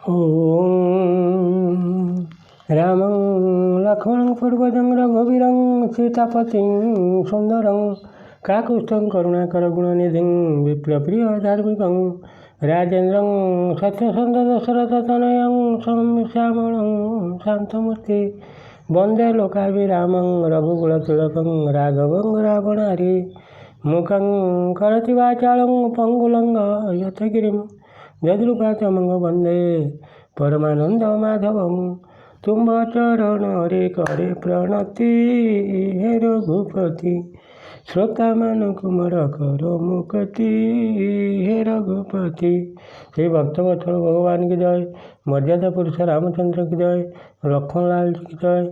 ॐ रामं लक्ष्मणं पूर्वजं रघुवीरं सीतापतिं सुन्दरं काकुत्स्थं करुणाकरगुणनिधिं विप्लवप्रियधार्मिकं राजेन्द्रं सत्यसन्ध दशरथतनयं श्यामलं शान्तमूर्ति वन्दे लोकाभिरामं रघुकुलतिलकं राघवं रावणारि मुखं करोति वाचालं पङ्गुलं यथगिरिं यद्रूपातमं वन्दे परमानंद माधवं तुम चरण रे करे प्रणति हे रघुपति श्रोता मानक मोर करो मुक्ति हे रघुपति। श्री भक्तवत्सल भगवान की जय। मर्यादा पुरुष रामचंद्र की जय। लक्ष्मण लाल जी की जय।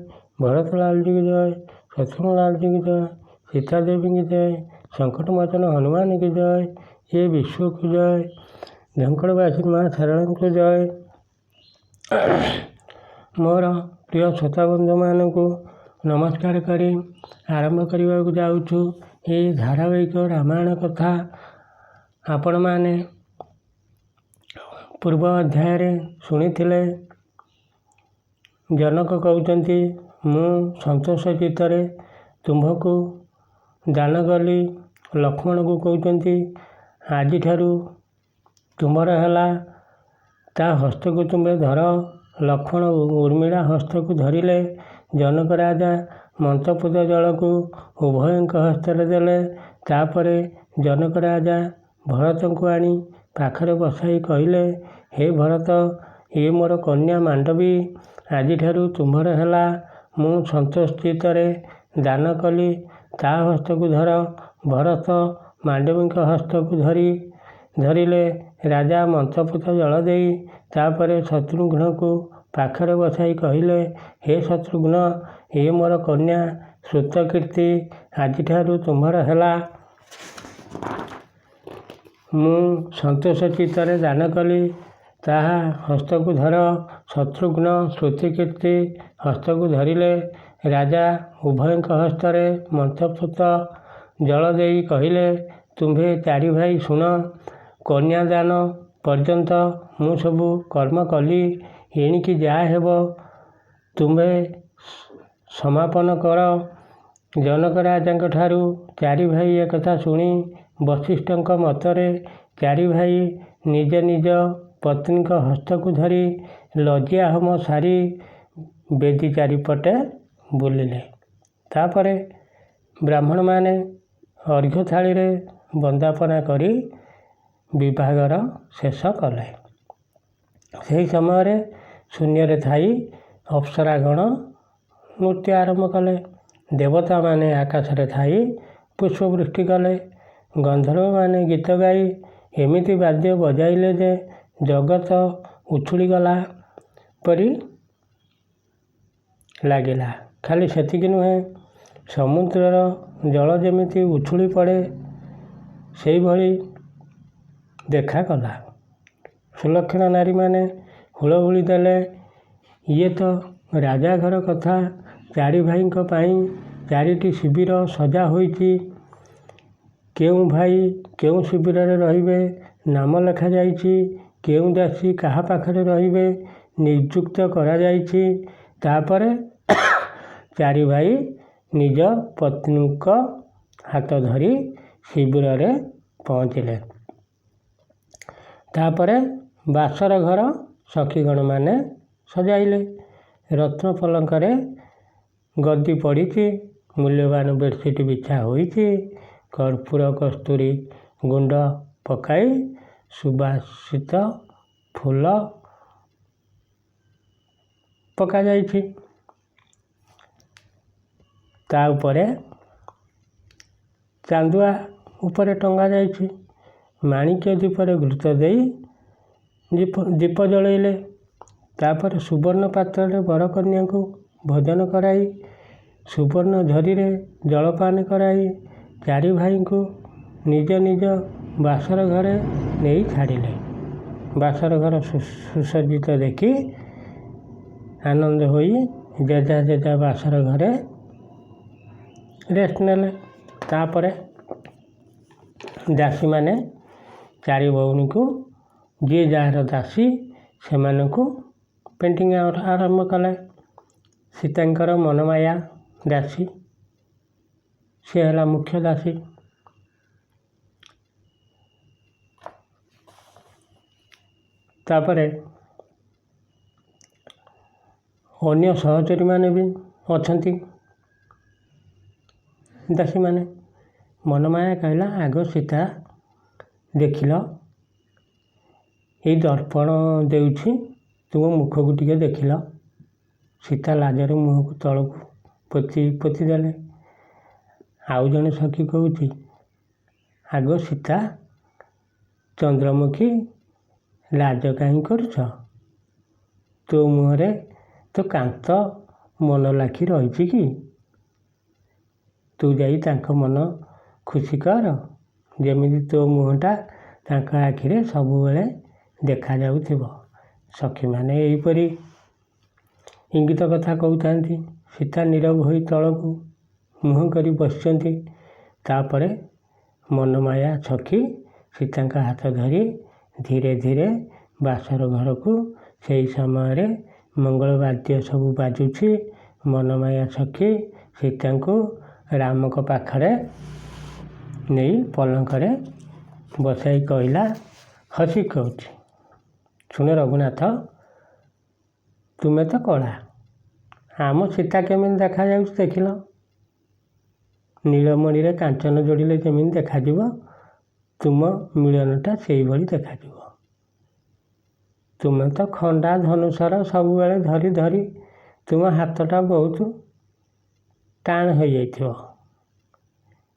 भरत लाल जी की जय। शत्रुघ्न लाल जी की जय। सीता देवी की जय। संकट मोचन हनुमान की जय। ये विश्व की जय। झंकड़वासी माँ सारण की जय। मोर प्रिय श्रोता बंधु मानक नमस्कार करी आरंभ करने जाऊँ ये धारावाहिक रामायण कथा। आपण माने पूर्व अध्याय शुणिथिले जनक कहते मु संतोष चित्तर तुम्भको दान कली। लक्ष्मण को कहते आज तुमर है ता हस्त को तुम्हें धर। लक्ष्मण उर्मिला हस्त को धरिले। जनक राजा मंत्रपुत जल को उभय हस्तर देले। तापरे जनक राजा भरत को आनी पाखरे बसाई कहले हे भरत ये मोर कन्या मांडवी आज तुम्हर है मु संतोष चित्तरे दान कली ता हस्त को धर। भरत मांडवी हस्त को धरिले। राजा मंत्रपुत जल दे तापरे शत्रुघ्न को पाखरे बसाई कहले हे शत्रुघ्न ये मोर कन्या श्रुतकीर्ति आज तुम्हर है मु संतोष चित्तरे दान कली ताहा हस्त को धर। शत्रुघ्न श्रुतिकीर्ति हस्त को धरिले। राजा उभय हस्तरे मंत्रपुत जल दे कहले तुम्भे चारि भाई शुण कन्यादान पर्यंत मु सबु कर्म कली एणिकी जहाँ हेब तुम्हें समापन कर। जनक राजा ठारू चारि भाई एक कथा शुणी वशिष्ठ मतरे चारि भाई निज निज पत्नी हस्त को धरी लज्जा होम सारी बेदी चारिपटे बुलिले। तापरे ब्राह्मण माने अर्घ्य थाली रे वंदापना करी विभागर शेष कले। से समय शून्य थाई अप्सरागण नृत्य आरंभ कले। देवता माने आकाश रे थाई पुष्पवृष्टि कले। गंधर्व माने गीत गाई एमिति वाद्य बजाइले जे जगत उछुली गला परी लागिला। खाली सेतिक नुहे समुद्रर जल जेमिति उछुली पड़े से भली देखा कला। सुलक्षणा नारी माने हुलहुली देले ये तो राजा घर कथा। चारि भाई चारिटी शिविर सजा होइछि। केउं भाई केउं शिविर रहिबे नाम लेखा जाइछि। केउं दासी कहा पाखरे रहिबे नियुक्त करा जाइछि। तापरे चारि भाई निज पत्नी हाथ धरी शिविर रे पहुँचिले। तापरे बासर घर सखीगण माने सजाइले। रत्न पलंकरे गद्दी पड़ी मूल्यवान बेडसीट बिछा होइछि। कर्पूर कस्तूरी गुंड पकाई सुबासित फूल पका जाइछि। ता उपरे चांदुआ उपरे टंगा जाइछि। माणिक्य दीपरे घृत देई दीप जलैले। तापर सुवर्ण पात्र बरकन्या को भोजन कराई सुवर्ण झरी रे जलपान कराई चारि भाई को निज निज बासर घरे नहीं छाड़िले। बासर घर सुसज्जित देखी आनंद होई जेजा जेजा बासर घरे रेस्ट नेले। तापरे दासी माने चारि भौणी को जी जार दासी ସେମାନଙ୍କୁ ପେଣ୍ଟିଂ ଆରମ୍ଭ କଲେ। ସୀତାଙ୍କର ମନମାୟା ଦାସୀ, ସେ ହେଲା ମୁଖ୍ୟ ଦାସୀ। ତାପରେ ଅନ୍ୟ ସହଚରୀମାନେ ବି ଅଛନ୍ତି ଦାସୀମାନେ। ମନମାୟା କହିଲା, ଆଗ ସୀତା ଦେଖିଲ, ଏଇ ଦର୍ପଣ ଦେଉଛି, ତୁମ ମୁଖକୁ ଟିକେ ଦେଖିଲ। ସୀତା ଲାଜରେ ମୁହଁକୁ ତଳକୁ ପୋତି ଦେଲେ। ଆଉ ଜଣେ ସଖୀ କହୁଛି, ଆଗ ସୀତା, ଚନ୍ଦ୍ରମୁଖୀ, ଲାଜ କାହିଁ କରୁଛ? ତୋ ମୁହଁରେ ତ କାନ୍ତ ମନ ଲାଖି ରହିଛି କି? ତୁ ଯାଇ ତାଙ୍କ ମନ ଖୁସି କର, ଯେମିତି ତୋ ମୁହଁଟା ତାଙ୍କ ଆଖିରେ ସବୁବେଳେ ଦେଖାଯାଉଥିବ। ସଖୀମାନେ ଏହିପରି ଇଙ୍ଗିତ କଥା କହୁଥାନ୍ତି। ସୀତା ନୀରବ ହୋଇ ତଳକୁ ମୁହଁ କରି ବସିଛନ୍ତି। ତାପରେ ମନମାୟା ସଖୀ ସୀତାଙ୍କ ହାତ ଧରି ଧୀରେ ଧୀରେ ବାସର ଘରକୁ। ସେହି ସମୟରେ ମଙ୍ଗଳବାଦ୍ୟ ସବୁ ବାଜୁଛି। ମନମାୟା ସଖୀ ସୀତାଙ୍କୁ ରାମଙ୍କ ପାଖରେ ନେଇ ପଲଙ୍କରେ ବସାଇ କହିଲା, ହସି କହୁଛି, ଶୁଣ ରଘୁନାଥ, ତୁମେ ତ କଳା, ଆମ ସୀତା କେମିତି ଦେଖାଯାଉଛି ଦେଖିଲ? ନୀଳମଣିରେ କାଞ୍ଚନ ଯୋଡ଼ିଲେ ଯେମିତି ଦେଖାଯିବ, ତୁମ ମିଳନଟା ସେଇଭଳି ଦେଖାଯିବ। ତୁମେ ତ ଖଣ୍ଡା ଧନୁଶର ସବୁବେଳେ ଧରି ଧରି ତୁମ ହାତଟା ବହୁତ ଟାଣ ହୋଇଯାଇଥିବ।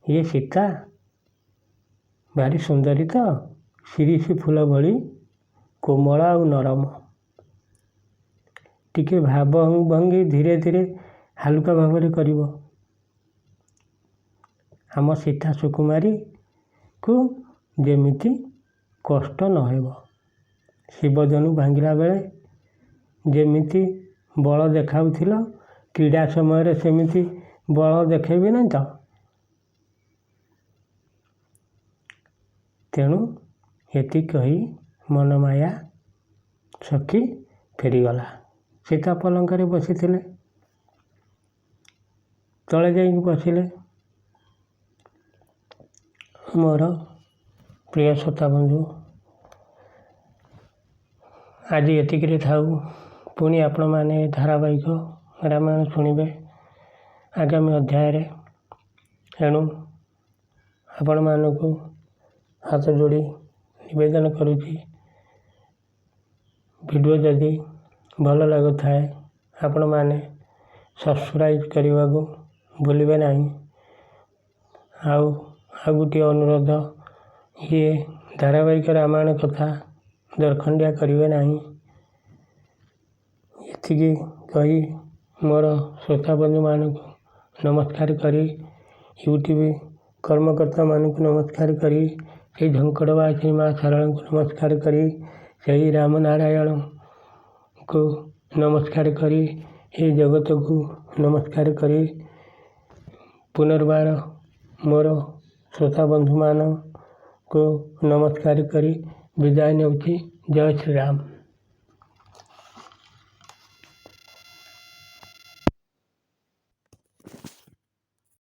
ଇଏ ସୀତା ଭାରି ସୁନ୍ଦରୀ ତ, ଶିରିଷ ଫୁଲ ଭଳି କୋମଳ ଆଉ ନରମ। ଟିକେ ଭାବ ଭଙ୍ଗୀ ଧୀରେ ଧୀରେ ହାଲୁକା ଭାବରେ କରିବ। ଆମ ସୀତା ସୁକୁମାରୀକୁ ଯେମିତି କଷ୍ଟ ନ ହେବ। ଶିବଧନୁ ଭାଙ୍ଗିଲା ବେଳେ ଯେମିତି ବଳ ଦେଖାଉଥିଲ, କ୍ରୀଡ଼ା ସମୟରେ ସେମିତି ବଳ ଦେଖେଇବି ନାହିଁ ତ? ତେଣୁ ଏତିକି କହି ମନମାୟା ସଖୀ ଫେରିଗଲା। ସୀତା ପଲଙ୍କରେ ବସିଥିଲେ। ତଳେ ଯାଇକି ବସିଲେ। ମୋର ପ୍ରିୟ ଶ୍ରୋତା ବନ୍ଧୁ, ଆଜି ଏତିକିରେ ଥାଉ। ପୁଣି ଆପଣମାନେ ଧାରାବାହିକ ରାମାୟଣ ଶୁଣିବେ ଆଗାମୀ ଅଧ୍ୟାୟରେ। ଏଣୁ ଆପଣମାନଙ୍କୁ ହାତ ଯୋଡ଼ି ନିବେଦନ କରୁଛି, ଭିଡ଼ିଓ ଯଦି ଭଲ ଲାଗୁଥାଏ ଆପଣମାନେ ସବସ୍କ୍ରାଇବ୍ କରିବାକୁ ଭୁଲିବେ ନାହିଁ। ଆଉ ଗୋଟିଏ ଅନୁରୋଧ, ଇଏ ଧାରାବାହିକ ରାମାୟଣ କଥା ଦରଖଣ୍ଡିଆ କରିବେ ନାହିଁ। ଏତିକି କହି ମୋର ଶ୍ରୋତାବନ୍ଧୁମାନଙ୍କୁ ନମସ୍କାର କରି, ୟୁଟ୍ୟୁବ୍ କର୍ମକର୍ତ୍ତାମାନଙ୍କୁ ନମସ୍କାର କରି, ସେଇ ଝଙ୍କଡ଼ବାସିନୀ ମା ଶାରଳାଙ୍କୁ ନମସ୍କାର କରି, ସେହି ରାମନାରାୟଣଙ୍କୁ ନମସ୍କାର କରି, ଏହି ଜଗତକୁ ନମସ୍କାର କରି, ପୁନର୍ବାର ମୋର ଶ୍ରୋତାବନ୍ଧୁମାନଙ୍କୁ ନମସ୍କାର କରି ବିଦାୟ ନେଉଛି। ଜୟ ଶ୍ରୀରାମ।